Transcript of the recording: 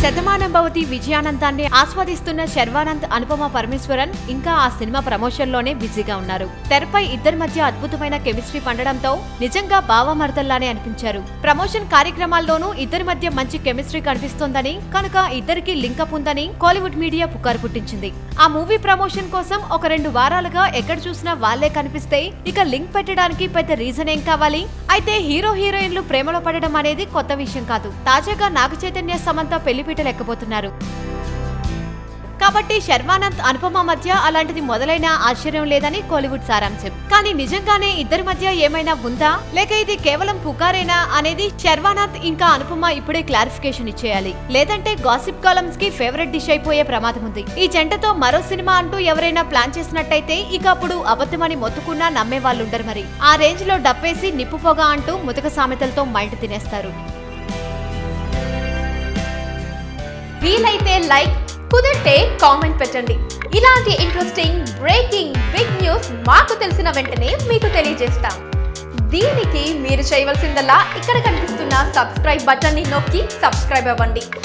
శతమానం భవతి విజయానందాన్ని ఆస్వాదిస్తున్న శర్వానంద్, అనుపమ పరమేశ్వరన్ ఇంకా ఆ cinema promotion లోనే బిజీగా ఉన్నారు. తెరపై ఇద్దరి మధ్య అద్భుతమైన కెమిస్ట్రీ పండడంతో నిజంగా బావమరదల్లానే అనిపించారు. ప్రమోషన్ కార్యక్రమాల్లోనూ ఇద్దరి మధ్య మంచి కెమిస్ట్రీ కనిపిస్తోందని, కనుక ఇద్దరికి లింకప్ ఉందని కోలీవుడ్ మీడియా పుకారు పుట్టించింది. ఆ మూవీ ప్రమోషన్ కోసం ఒక 2 వారాలుగా ఎక్కడ చూసినా వాళ్లే కనిపిస్తే ఇక లింక్ పెట్టడానికి పెద్ద రీజన్ ఏం కావాలి? అయితే హీరో హీరోయిన్లు ప్రేమలో పడడం అనేది కొత్త విషయం కాదు. తాజాగా నాగ చైతన్య, సమంత పెళ్లిపీట లెక్కబోతున్నారు. కాబట్టి శర్వానంద్, అనుపమ మధ్య అలాంటిది మొదలైన ఆశ్చర్యం లేదని కోలీవుడ్ సారాంశం. కానీ నిజంగానే ఇద్దరి మధ్య ఏమైనా ఉందా, లేక ఇది కేవలం పుకారేనా అనేది శర్వానంద్ ఇంకా అనుపమ ఇప్పుడే క్లారిఫికేషన్ ఇచ్చేయాలి. లేదంటే గాసిప్ కాలమ్స్ కి ఫేవరెట్ డిష్ అయిపోయే ప్రమాదం ఉంది. ఈ జంటతో మరో సినిమా అంటూ ఎవరైనా ప్లాన్ చేసినట్టయితే ఇక అప్పుడు అబద్ధమని మొత్తుకున్నా నమ్మే వాళ్ళుండరు. మరి ఆ రేంజ్ లో డప్పేసి నిప్పుపోగా అంటూ ముతక సామెతలతో మైండ్ తినేస్తారు. వీలైతే లైక్, కుదిరితే కామెంట్ పెట్టండి. ఇలాంటి ఇంట్రెస్టింగ్ బ్రేకింగ్ బిగ్ న్యూస్ మాకు తెలిసిన వెంటనే మీకు తెలియజేస్తాం. దీనికి మీరు చేయవలసిందల్లా ఇక్కడ కనిపిస్తున్న సబ్స్క్రైబ్ బటన్ ని నొక్కి సబ్స్క్రైబ్ అవ్వండి.